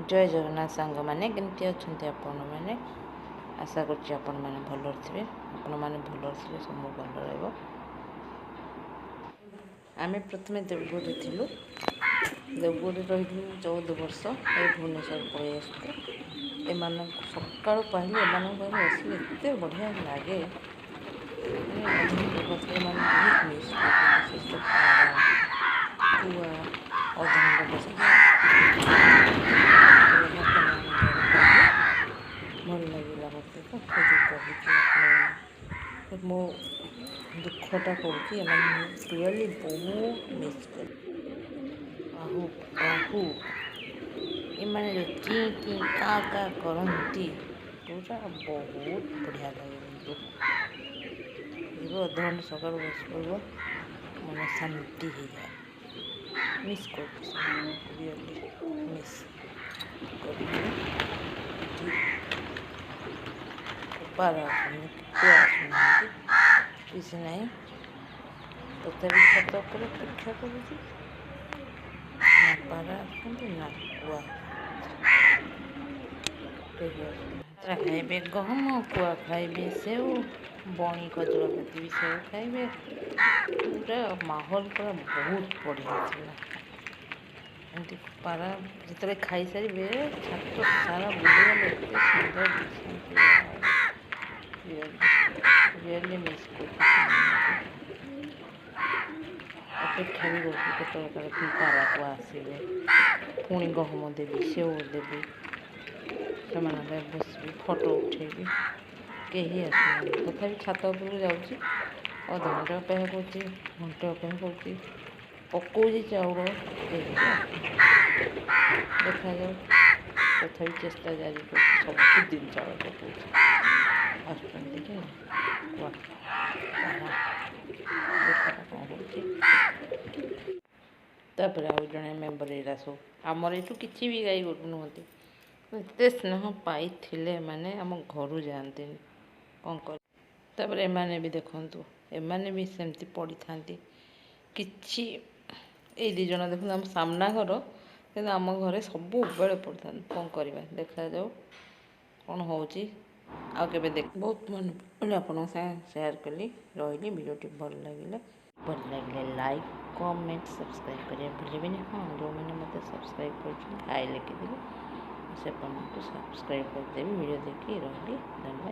जय जगन्नाथ सांग मैंने केमती अच्छा आपण मैंने आशा करुँच आपण मैंने भल थे आपण मैंने भल थे सब भल रहा आम प्रथम देवगढ़ थिलु देवगढ़ रही 14 वर्ष ये भुवनेश्वर पलि आसू एम सका पहले एम बस एत बढ़िया लगे बहुत मिस कुआ अधघंटा बस भल लगे मत तो कही मो दुखटा कौन रियली बहुत मिस कर आहू आहू एमाने जो की का करती पूरा बहुत बढ़िया लगे जीव अधघंटे सका बस पड़ो मन शांति हो जाए मिस कर रियली मिस पार आसुना किसी ना तथापि छत पर अपेक्षा करुँच ना पार आसुँच ना कुआ खाइबे गहम कुआ खाइबे सेव बणी कजलपाती भी सेव खाइबे पूरा माहौल पूरा बहुत बढ़िया था एमती पारा जिते खाई सारे छात सारा बुलगले एत सुंदर रियली मिस अपेक्षा भी कर पारा को आसवे पुणी गहम देवी सेव देवी से बसबी फटो उठेबी कहीं आसना तथा छात उपरक जाऊँगी अधघंटे अपेक्षा घंटे अपेक्षा कर पकौची चाउल देखा जाऊ तथा चेष्टा जारी कर सबुदिन चाउल पकौची तापर आउ जड़े मेम्बर एरा सब आमर यू कि भी गाई गोरु नुहति एत स्नेह पाई माने आम घर जाते कौन कर एमाने भी देखु एमाने भी सेमती पड़ी था किछि ए दी जन देखो आम सामना घर कि आम घरे सब बेले पड़ था कौन करवा देखा जाऊ कौन हो देख बहुत मन पड़े आप सेयार कली रही भिडियोटी भल लगे लाइक कमेंट सब्सक्राइब करें भूलें हाँ जो मैंने मत सब्सक्राइब कर हाई लिखिदेवी से सब्सक्राइब करदेवी वीडियो देखिए रही धन्यवाद।